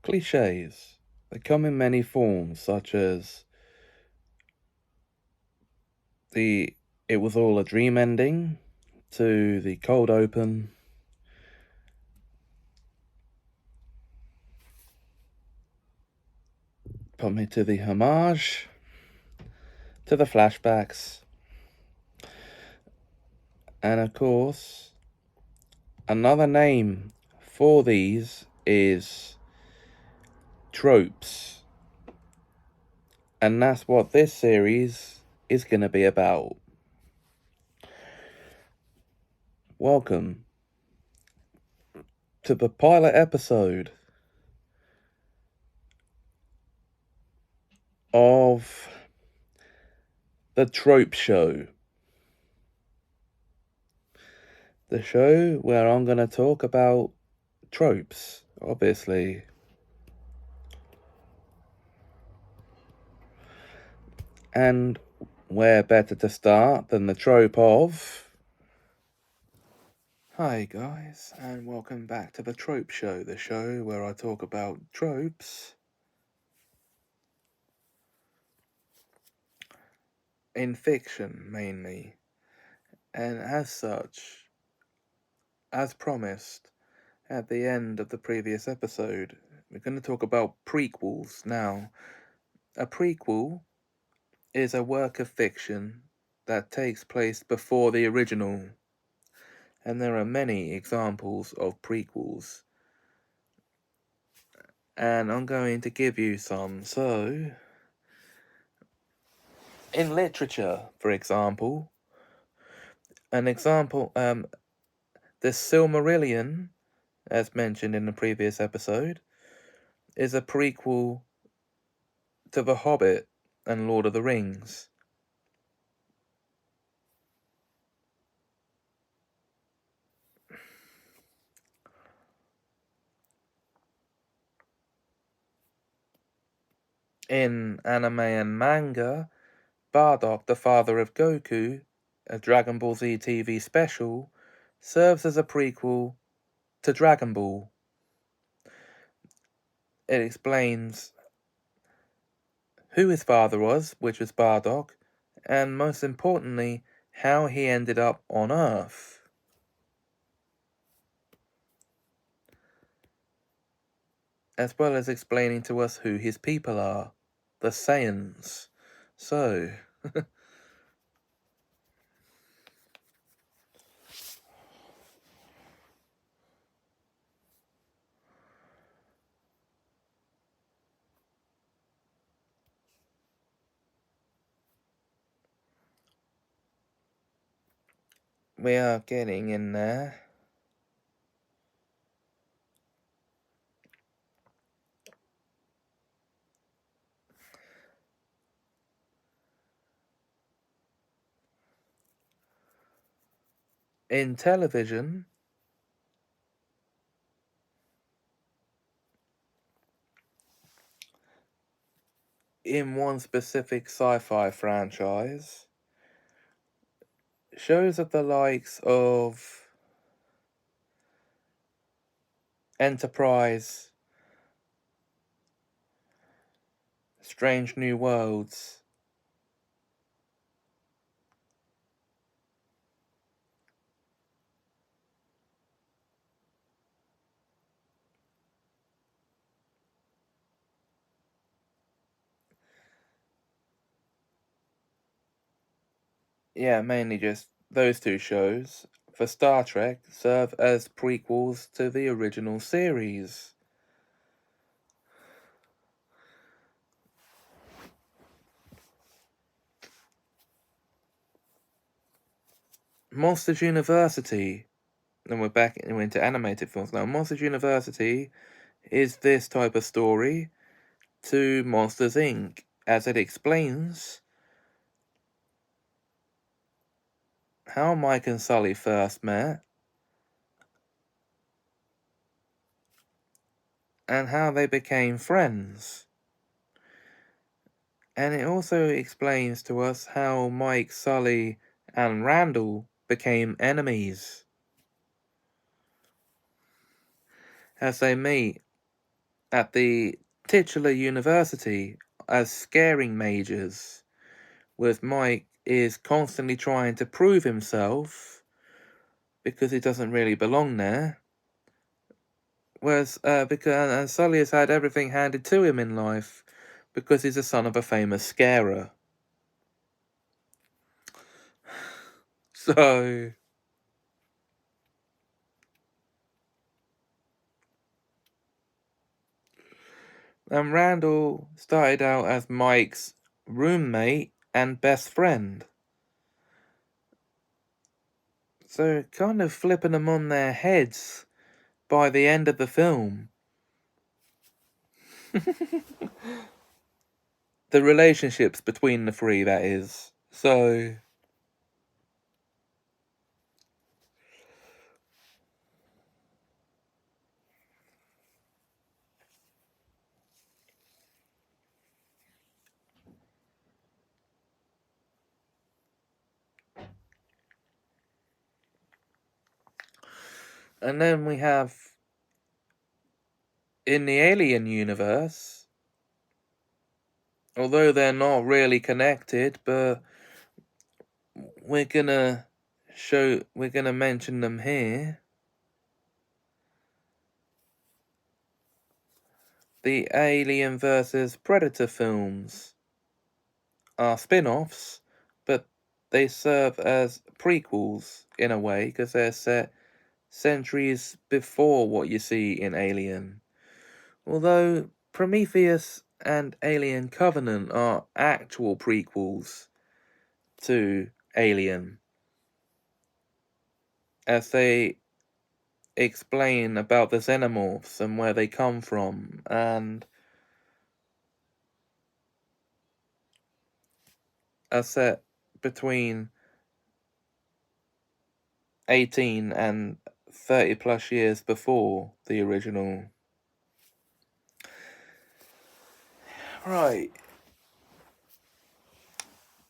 Cliches. They come in many forms, such as the "it was all a dream" ending, to the cold open, put me to the homage, to the flashbacks, and of course, another name for these is tropes. And that's what this series is going to be about. Welcome to the pilot episode of the Trope Show. The show where I'm going to talk about tropes, obviously. And where better to start than the trope of... Hi guys, and welcome back to the Trope Show, the show where I talk about tropes in fiction, mainly. And as such, as promised at the end of the previous episode, we're going to talk about prequels now. A prequel is a work of fiction that takes place before the original, and there are many examples of prequels, and I'm going to give you some. So, in literature, for example, the Silmarillion, as mentioned in the previous episode, is a prequel to The Hobbit and Lord of the Rings. In anime and manga, Bardock, the father of Goku, a Dragon Ball Z TV special, serves as a prequel to Dragon Ball. It explains who his father was, which was Bardock, and most importantly, how he ended up on Earth. As well as explaining to us who his people are, the Saiyans. So, we are getting in there. In television, in one specific sci-fi franchise, shows of the likes of Enterprise, Strange New Worlds, mainly just those two shows, for Star Trek, serve as prequels to the original series. Monsters University, and we're into animated films now. Monsters University is this type of story to Monsters Inc., as it explains how Mike and Sully first met, and how they became friends. And it also explains to us how Mike, Sully, and Randall became enemies as they meet at the titular university as scaring majors, whereas Mike is constantly trying to prove himself because he doesn't really belong there. Whereas because Sully has had everything handed to him in life because he's the son of a famous scarer. So Randall started out as Mike's roommate and best friend. So kind of flipping them on their heads by the end of the film. The relationships between the three, that is. So and then we have in the Alien universe, although they're not really connected, but we're gonna mention them here. The Alien vs. Predator films are spin-offs, but they serve as prequels in a way because they're set centuries before what you see in Alien. Although Prometheus and Alien Covenant are actual prequels to Alien, as they explain about the xenomorphs and where they come from, and are set between 18 and 30 plus years before the original. Right.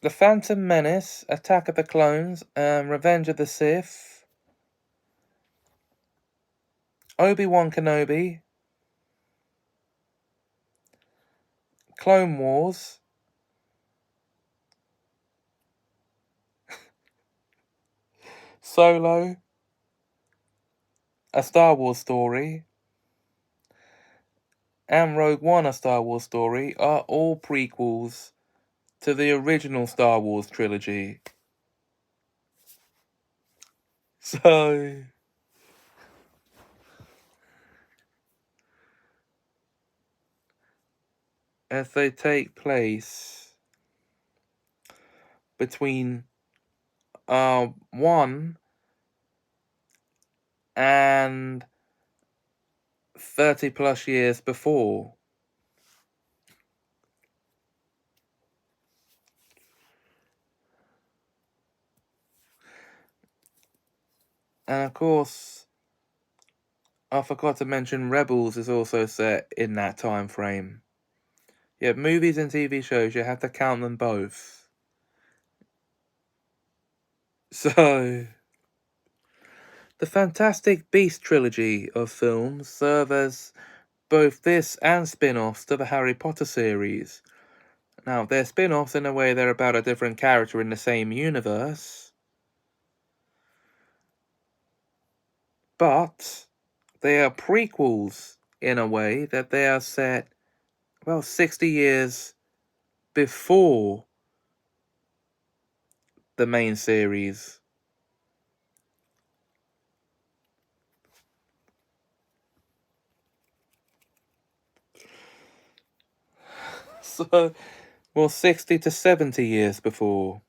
The Phantom Menace, Attack of the Clones, Revenge of the Sith, Obi-Wan Kenobi, Clone Wars, Solo, A Star Wars Story, and Rogue One, A Star Wars Story are all prequels to the original Star Wars trilogy. So as they take place between 1 and 30 plus years before. And of course, I forgot to mention Rebels is also set in that time frame. Yeah, movies and TV shows, you have to count them both. So, the Fantastic Beast trilogy of films serve as both this and spin-offs to the Harry Potter series. Now, they're spin-offs in a way they're about a different character in the same universe, but they are prequels in a way that they are set, 60 years before the main series. So, 60 to 70 years before.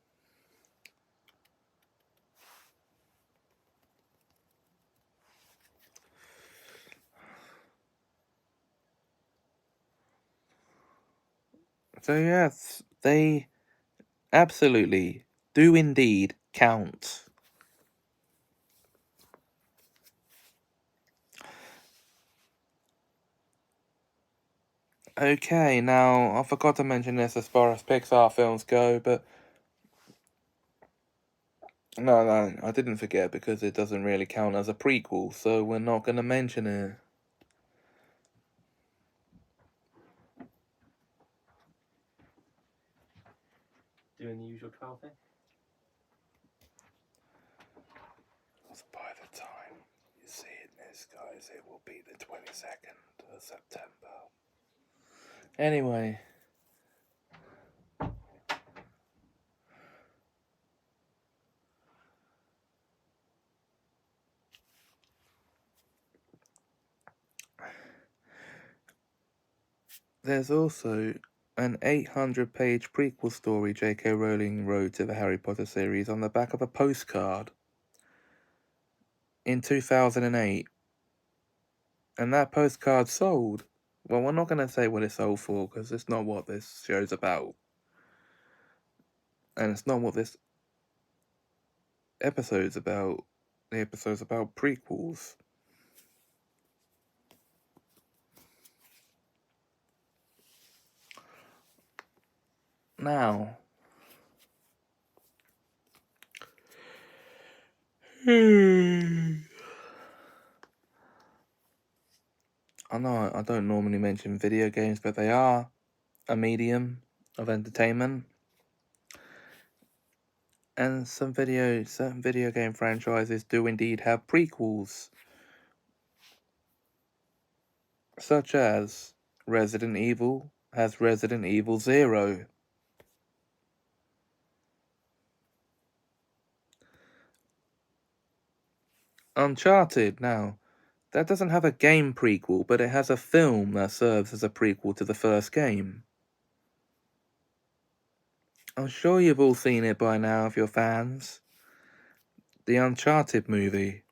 So, yes, they absolutely do indeed count. Okay, now, I forgot to mention this as far as Pixar films go, but no, I didn't forget because it doesn't really count as a prequel, so we're not going to mention it. doing the usual 12 thing. By the time you see this, guys, it will be the 22nd of September. Anyway. There's also an 800-page prequel story J.K. Rowling wrote to the Harry Potter series on the back of a postcard in 2008. And that postcard sold. Well, we're not going to say what it sold for, because it's not what this show's about. And it's not what this episode's about. The episode's about prequels. Now, I know I don't normally mention video games, but they are a medium of entertainment. And certain video game franchises do indeed have prequels, such as Resident Evil has Resident Evil 0. Uncharted, now, that doesn't have a game prequel, but it has a film that serves as a prequel to the first game. I'm sure you've all seen it by now if you're fans. The Uncharted movie.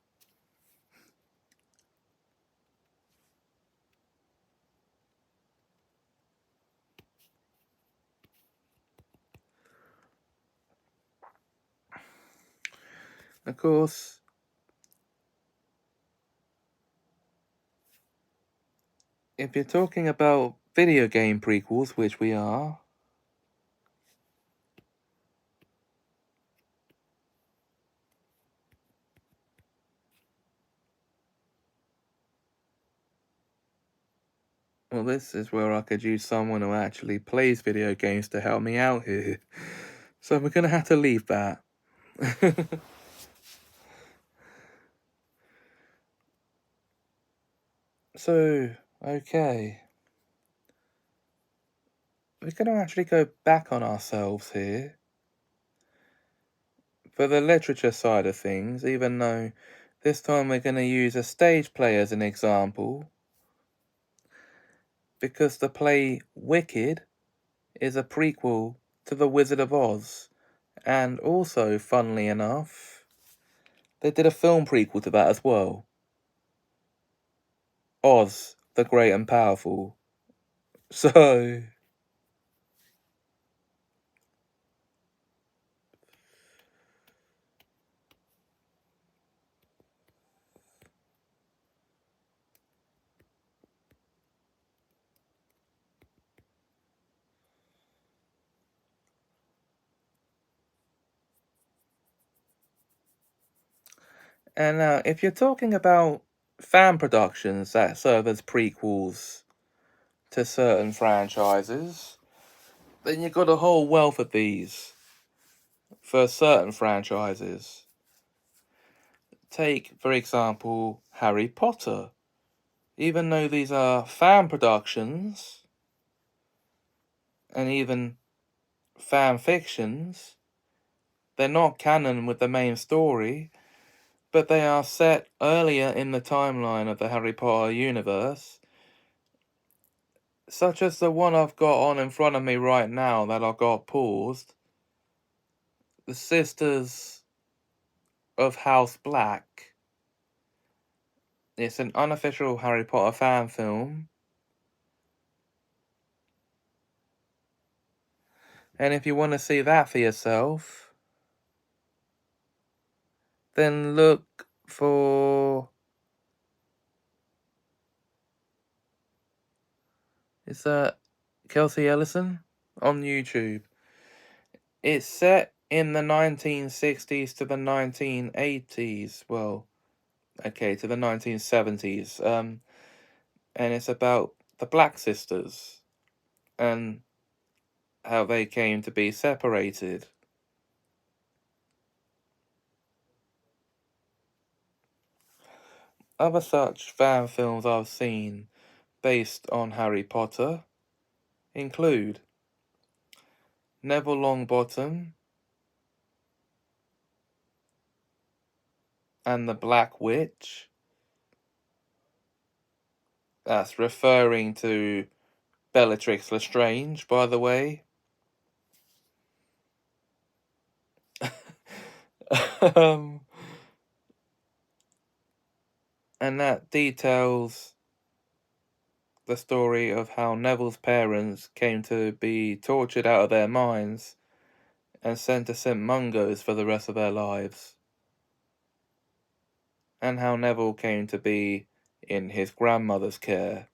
Of course, if you're talking about video game prequels, which we are, well, this is where I could use someone who actually plays video games to help me out here. So we're going to have to leave that. So, okay. We're going to actually go back on ourselves here. For the literature side of things, even though this time we're going to use a stage play as an example, because the play Wicked is a prequel to The Wizard of Oz, and also, funnily enough, they did a film prequel to that as well. Oz, the Great and Powerful. So, and if you're talking about fan productions that serve as prequels to certain franchises, then you've got a whole wealth of these for certain franchises. Take, for example, Harry Potter. Even though these are fan productions, and even fan fictions, they're not canon with the main story, but they are set earlier in the timeline of the Harry Potter universe, such as the one I've got on in front of me right now that I got paused. The Sisters of House Black. It's an unofficial Harry Potter fan film. And if you want to see that for yourself, then look for... Is that Kelsey Ellison? On YouTube. It's set in the 1960s to the 1980s. Well, okay, to the 1970s. And it's about the Black Sisters. And how they came to be separated. Other such fan films I've seen based on Harry Potter include Neville Longbottom and the Black Witch. That's referring to Bellatrix Lestrange, by the way. And that details the story of how Neville's parents came to be tortured out of their minds and sent to St. Mungo's for the rest of their lives, and how Neville came to be in his grandmother's care.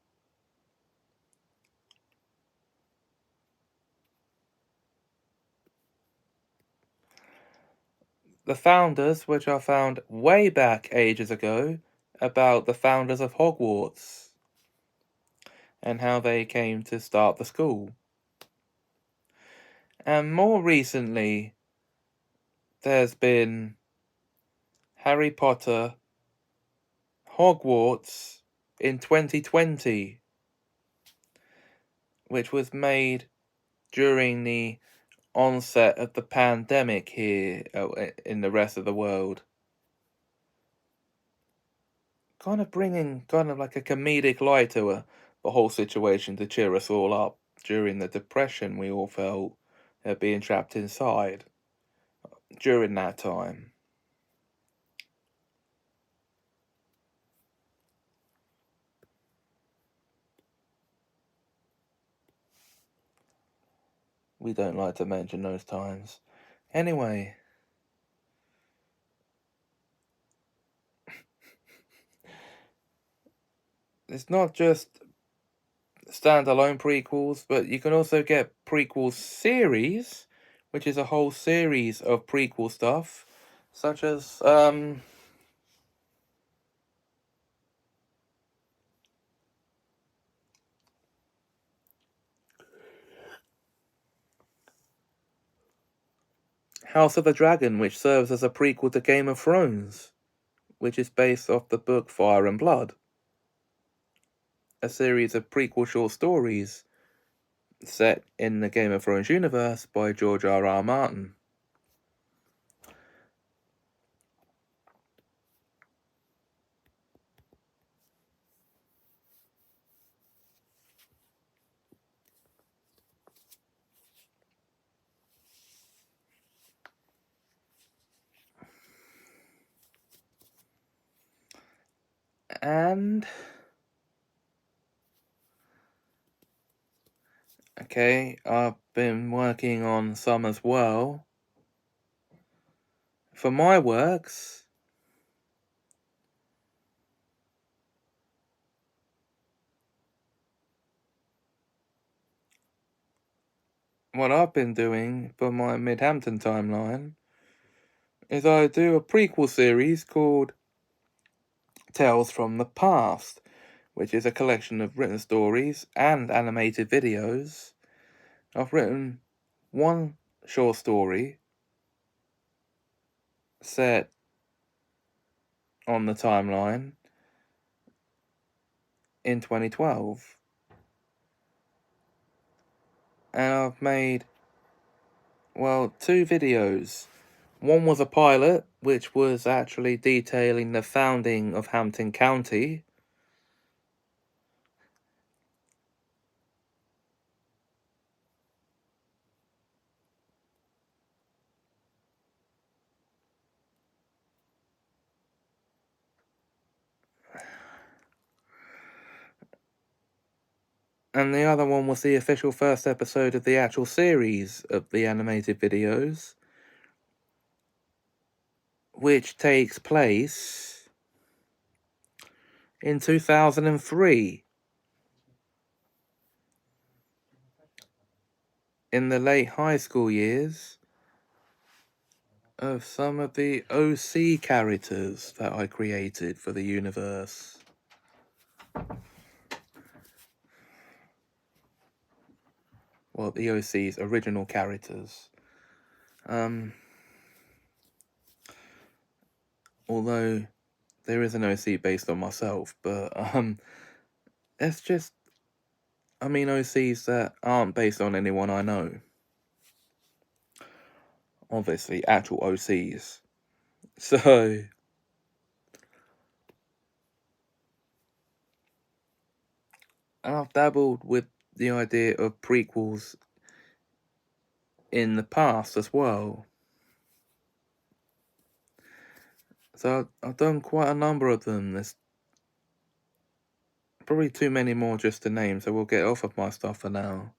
The founders, which are found way back ages ago, about the founders of Hogwarts and how they came to start the school. And more recently, there's been Harry Potter Hogwarts in 2020, which was made during the onset of the pandemic here in the rest of the world. Kind of bringing like a comedic light to the whole situation to cheer us all up during the depression we all felt being trapped inside during that time. We don't like to mention those times. Anyway, it's not just standalone prequels, but you can also get prequel series, which is a whole series of prequel stuff, such as House of the Dragon, which serves as a prequel to Game of Thrones, which is based off the book Fire and Blood, a series of prequel short stories set in the Game of Thrones universe by George R.R. Martin. And okay, I've been working on some as well. For my works, what I've been doing for my Midhampton timeline is I do a prequel series called Tales from the Past, which is a collection of written stories and animated videos. I've written one short story set on the timeline in 2012. And I've made, well, two videos. One was a pilot, which was actually detailing the founding of Hampton County. And the other one was the official first episode of the actual series of the animated videos, which takes place in 2003, in the late high school years of some of the OC characters that I created for the universe. Well, the OC's original characters. Although there is an OC based on myself, but it's just, OCs that aren't based on anyone I know. Obviously, actual OCs. So, and I've dabbled with the idea of prequels in the past as well. So I've done quite a number of them. There's probably too many more just to name, so we'll get off of my stuff for now.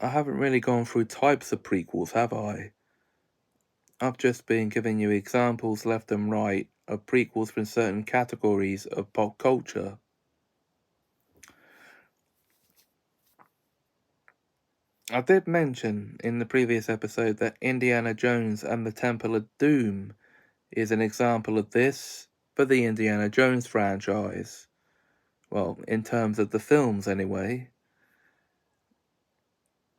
I haven't really gone through types of prequels, have I? I've just been giving you examples left and right of prequels from certain categories of pop culture. I did mention in the previous episode that Indiana Jones and the Temple of Doom is an example of this for the Indiana Jones franchise. Well, in terms of the films anyway,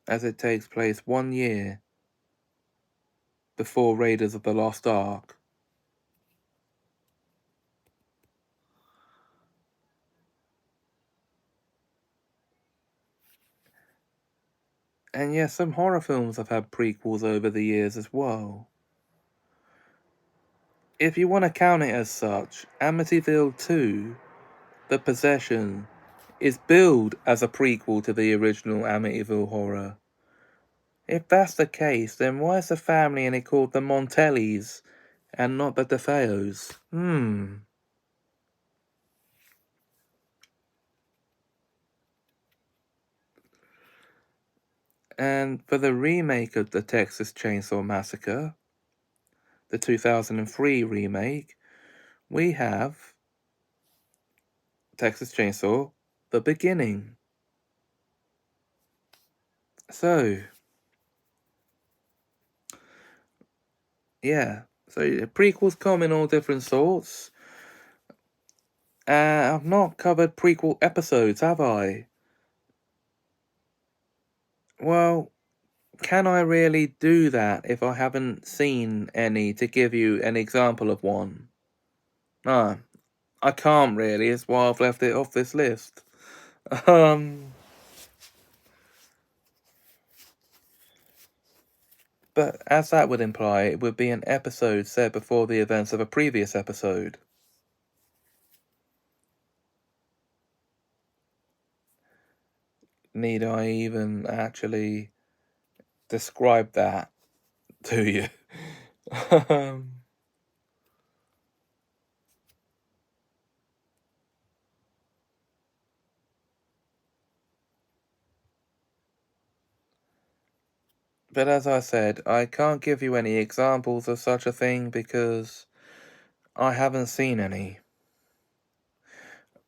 as it takes place 1 year before Raiders of the Lost Ark. And yes, some horror films have had prequels over the years as well. If you want to count it as such, Amityville 2, The Possession, is billed as a prequel to the original Amityville Horror. If that's the case, then why is the family in it called the Montellis and not the DeFeos? And for the remake of the Texas Chainsaw Massacre, the 2003 remake, we have Texas Chainsaw, The Beginning. So, yeah. So prequels come in all different sorts. I've not covered prequel episodes, have I? Well, can I really do that if I haven't seen any to give you an example of one? No, I can't really. It's why I've left it off this list. But as that would imply, it would be an episode set before the events of a previous episode. Need I even actually describe that to you? But as I said, I can't give you any examples of such a thing because I haven't seen any.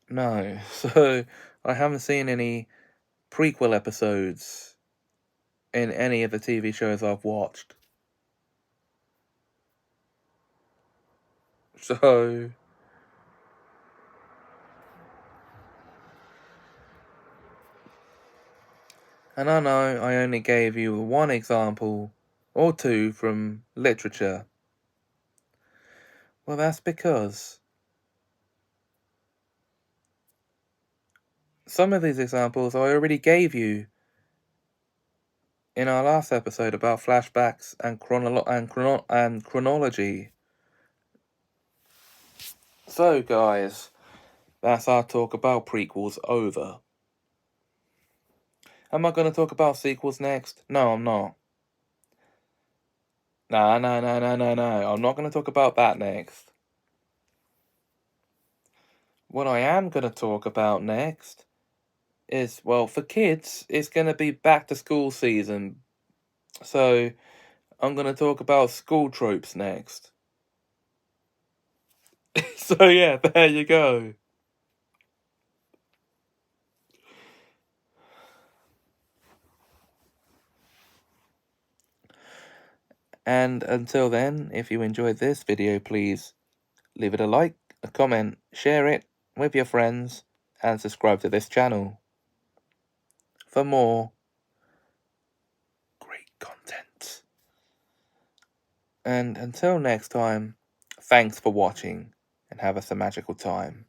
No, so I haven't seen any prequel episodes in any of the TV shows I've watched. So, and I know I only gave you one example or two from literature. Well, that's because some of these examples I already gave you in our last episode about flashbacks and chronology. So, guys, that's our talk about prequels over. Am I going to talk about sequels next? No, I'm not. No. I'm not going to talk about that next. What I am going to talk about next is, well, for kids, it's going to be back to school season. So, I'm going to talk about school tropes next. So, yeah, there you go. And until then, if you enjoyed this video, please leave it a like, a comment, share it with your friends, and subscribe to this channel for more great content. And until next time, thanks for watching and have us a magical time.